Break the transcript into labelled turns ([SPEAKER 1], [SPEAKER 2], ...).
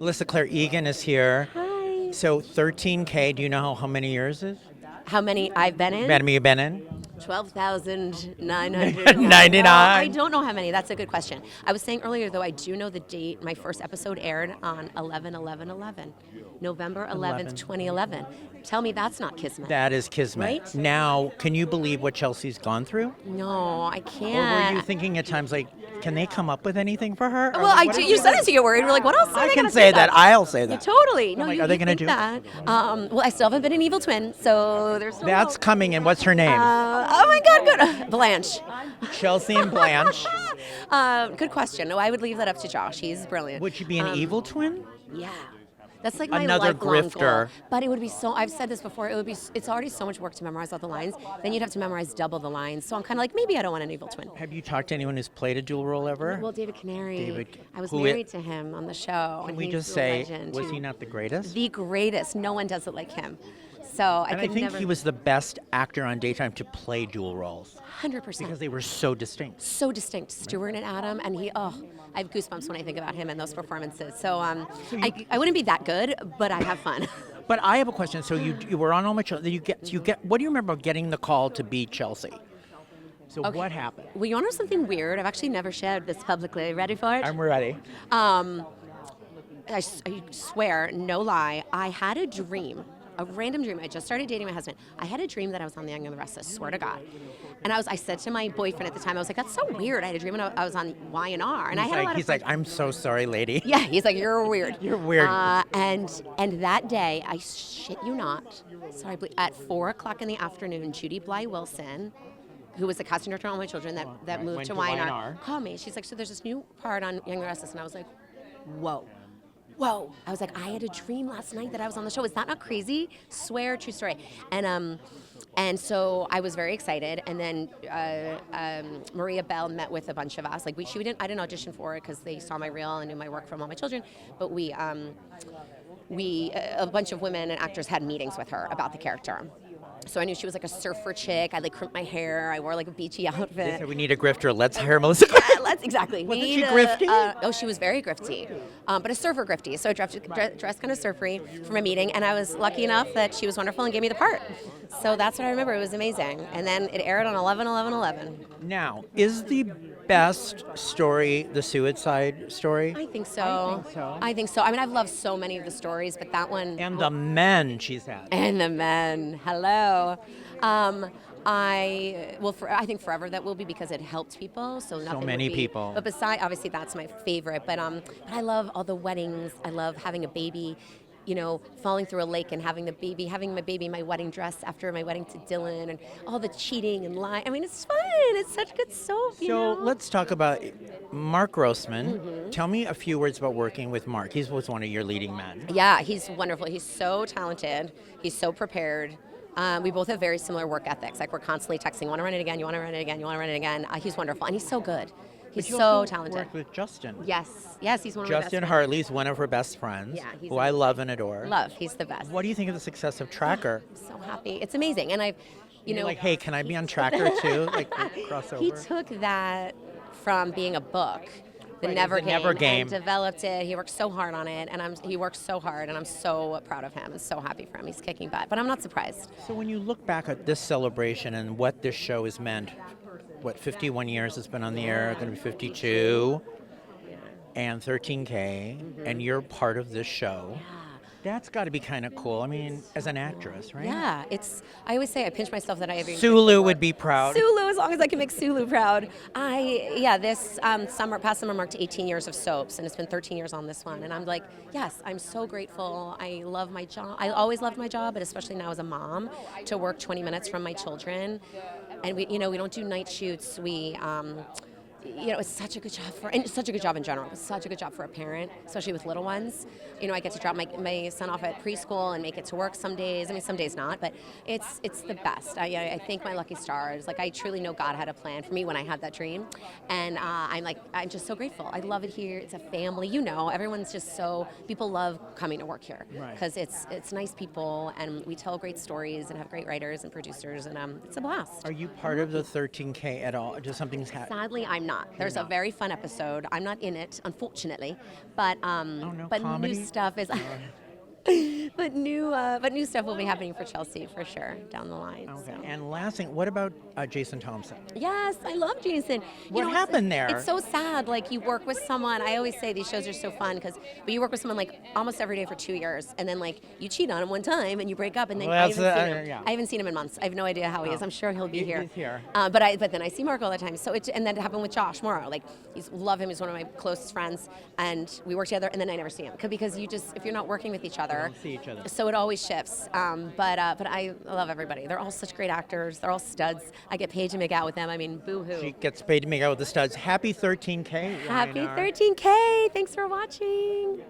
[SPEAKER 1] Melissa Claire Egan is here.
[SPEAKER 2] Hi.
[SPEAKER 1] So 13K, do you know how many years is?
[SPEAKER 2] How many I've been in?
[SPEAKER 1] How many you've been in?
[SPEAKER 2] 12,999.
[SPEAKER 1] 99.
[SPEAKER 2] I don't know how many. That's a good question. I was saying earlier, though, I do know the date. My first episode aired on 11/11/11, November 11th, 2011. Tell me that's not kismet.
[SPEAKER 1] That is kismet.
[SPEAKER 2] Right?
[SPEAKER 1] Now, can you believe what Chelsea's gone through?
[SPEAKER 2] No, I
[SPEAKER 1] Or
[SPEAKER 2] can't.
[SPEAKER 1] were you thinking at times like, can they come up with anything for her?
[SPEAKER 2] Well, I do. You started to get worried. We're like, what else are
[SPEAKER 1] I
[SPEAKER 2] they
[SPEAKER 1] can
[SPEAKER 2] gonna
[SPEAKER 1] say
[SPEAKER 2] do
[SPEAKER 1] that. I'll say
[SPEAKER 2] Yeah,
[SPEAKER 1] that.
[SPEAKER 2] totally. No,
[SPEAKER 1] like,
[SPEAKER 2] you,
[SPEAKER 1] are they
[SPEAKER 2] you
[SPEAKER 1] gonna
[SPEAKER 2] think
[SPEAKER 1] do-
[SPEAKER 2] that? Well, I still haven't been an evil twin, so there's still
[SPEAKER 1] That's
[SPEAKER 2] hope.
[SPEAKER 1] coming, and what's her name?
[SPEAKER 2] Oh my God, good. Blanche.
[SPEAKER 1] Chelsea and Blanche.
[SPEAKER 2] Good question. No, I would leave that up to Josh. He's brilliant.
[SPEAKER 1] Would she be an evil twin?
[SPEAKER 2] Yeah. That's like my
[SPEAKER 1] Another
[SPEAKER 2] lifelong
[SPEAKER 1] grifter.
[SPEAKER 2] goal. But it would be so, I've said this before, it's already so much work to memorize all the lines, then you'd have to memorize double the lines. So I'm kind of like, maybe I don't want an evil twin.
[SPEAKER 1] Have you talked to anyone who's played a dual role ever?
[SPEAKER 2] Well, David Canary.
[SPEAKER 1] David-
[SPEAKER 2] I was
[SPEAKER 1] who
[SPEAKER 2] married to him on the show.
[SPEAKER 1] Can
[SPEAKER 2] and
[SPEAKER 1] we
[SPEAKER 2] he's
[SPEAKER 1] just
[SPEAKER 2] a
[SPEAKER 1] say,
[SPEAKER 2] legend.
[SPEAKER 1] was he not the greatest?
[SPEAKER 2] The greatest. No one does it like him. So
[SPEAKER 1] And I
[SPEAKER 2] could
[SPEAKER 1] think
[SPEAKER 2] never.
[SPEAKER 1] he was the best actor on daytime to play dual roles
[SPEAKER 2] 100%.
[SPEAKER 1] because they were so distinct.
[SPEAKER 2] So distinct, Stuart and Adam, and I have goosebumps when I think about him and those performances. So, I wouldn't be that good, but I have fun.
[SPEAKER 1] But I have a question. So you were on All My Children. You get. What do you remember about getting the call to be Chelsea? So
[SPEAKER 2] Okay.
[SPEAKER 1] what happened?
[SPEAKER 2] Well, you want to know something weird? I've actually never shared this publicly. Ready for it?
[SPEAKER 1] I'm ready.
[SPEAKER 2] I swear, no lie, I had a dream, a random dream. I just started dating my husband. I had a dream that I was on The Young and the Restless, swear to God. And I said to my boyfriend at the time, I was like, that's so weird. I had a dream and I was on Y&R. And I had a lot
[SPEAKER 1] He's
[SPEAKER 2] of
[SPEAKER 1] like, I'm so sorry, lady.
[SPEAKER 2] Yeah, he's like, you're weird.
[SPEAKER 1] You're weird.
[SPEAKER 2] And that day, I shit you not, sorry, at 4 o'clock in the afternoon, Judy Bly Wilson, who was the casting director on All My Children that moved
[SPEAKER 1] went
[SPEAKER 2] to
[SPEAKER 1] to
[SPEAKER 2] Y&R,
[SPEAKER 1] Y&R.
[SPEAKER 2] called me. She's like, so there's this new part on Young and the Restless. And I was like, whoa. Whoa. I was like, I had a dream last night that I was on the show. Is that not crazy? Swear, true story. And so I was very excited. And then Maria Bell met with a bunch of us. Like I didn't audition for it because they saw my reel and knew my work from All My Children. But a bunch of women and actors had meetings with her about the character. So I knew she was like a surfer chick. I like crimped my hair. I wore like a beachy outfit.
[SPEAKER 1] So we need a grifter. Let's hire Melissa.
[SPEAKER 2] Let's exactly.
[SPEAKER 1] Wasn't she grifty?
[SPEAKER 2] Oh, she was very grifty, but a surfer grifty. So I dressed kind of surfery for my meeting, and I was lucky enough that she was wonderful and gave me the part. So that's what I remember. It was amazing. And then it aired on 11/11/11.
[SPEAKER 1] Now, is the best story the suicide story?
[SPEAKER 2] I think so. I think so. I mean, I've loved so many of the stories, but that one.
[SPEAKER 1] And the men she's had.
[SPEAKER 2] And the men. Hello. I think forever that will be because it helped people. So nothing.
[SPEAKER 1] many
[SPEAKER 2] would be.
[SPEAKER 1] people.
[SPEAKER 2] But obviously that's my favorite. But I love all the weddings. I love having a baby. You know, falling through a lake and having my baby in my wedding dress after my wedding to Dylan, and all the cheating and lying. I mean, it's fun. It's such good soap.
[SPEAKER 1] So let's talk about Mark Grossman. Mm-hmm. Tell me a few words about working with Mark. He was one of your leading men.
[SPEAKER 2] Yeah, he's wonderful. He's so talented. He's so prepared. We both have very similar work ethics. Like we're constantly texting, you want to run it again, you want to run it again, you want to run it again. He's wonderful, and he's so good. He's so talented.
[SPEAKER 1] Worked with Justin.
[SPEAKER 2] Yes, he's one of my best
[SPEAKER 1] Justin
[SPEAKER 2] friends.
[SPEAKER 1] Hartley's one of her best friends,
[SPEAKER 2] Yeah,
[SPEAKER 1] who I love and adore.
[SPEAKER 2] Love, he's the best.
[SPEAKER 1] What do you think of the success of Tracker?
[SPEAKER 2] I'm so happy. It's amazing, and
[SPEAKER 1] You're like, hey, can I be on Tracker too? Like crossover.
[SPEAKER 2] He took that from being a book, the
[SPEAKER 1] Right,
[SPEAKER 2] Never
[SPEAKER 1] the Never Game.
[SPEAKER 2] and developed it. He worked so hard on it, and he worked so hard, and I'm so proud of him and so happy for him. He's kicking butt, but I'm not surprised.
[SPEAKER 1] So when you look back at this celebration and what this show has meant, 51 years it's been on the air, going to be 52, and 13K, and you're part of this show. That's got to be kind of cool. I mean, as an actress, right?
[SPEAKER 2] Yeah, I always say I pinch myself that I have.
[SPEAKER 1] Sulu would be proud.
[SPEAKER 2] Sulu, as long as I can make Sulu proud. This past summer marked 18 years of soaps, and it's been 13 years on this one. And I'm like, yes, I'm so grateful. I love my job. I always loved my job, but especially now as a mom, to work 20 minutes from my children. And we don't do night shoots. It's such a good job and such a good job in general. It's such a good job for a parent, especially with little ones. I get to drop my son off at preschool and make it to work some days. I mean, some days not, but it's the best. I thank my lucky stars. Like, I truly know God had a plan for me when I had that dream, and I'm just so grateful. I love it here. It's a family. Everyone's just people love coming to work here because it's nice people, and we tell great stories and have great writers and producers, and it's a blast.
[SPEAKER 1] Are you part of the 13K at all? Does something's happened?
[SPEAKER 2] Sadly, I'm not. not. There's a very fun episode. I'm not in it, unfortunately, but
[SPEAKER 1] no
[SPEAKER 2] but
[SPEAKER 1] comedy?
[SPEAKER 2] new stuff is. But new stuff will be happening for Chelsea for sure down the line.
[SPEAKER 1] Okay.
[SPEAKER 2] So.
[SPEAKER 1] And last thing, what about Jason Thompson?
[SPEAKER 2] Yes, I love Jason.
[SPEAKER 1] What happened there?
[SPEAKER 2] It's so sad. Like you work with someone. I always say these shows are so fun but you work with someone like almost every day for 2 years, and then like you cheat on him one time and you break up, and then I haven't seen him in months. I have no idea how he is. I'm sure he'll be here.
[SPEAKER 1] He's here.
[SPEAKER 2] But then I see Mark all the time. So and then it happened with Josh Morrow. Like love him. He's one of my closest friends, and we work together, and then I never see him because if you're not working with each other.
[SPEAKER 1] Don't see each other.
[SPEAKER 2] So it always shifts. But I love everybody. They're all such great actors. They're all studs. I get paid to make out with them. I mean, boo-hoo.
[SPEAKER 1] She gets paid to make out with the studs. Happy 13K.
[SPEAKER 2] Happy
[SPEAKER 1] Reinhard.
[SPEAKER 2] 13K. Thanks for watching.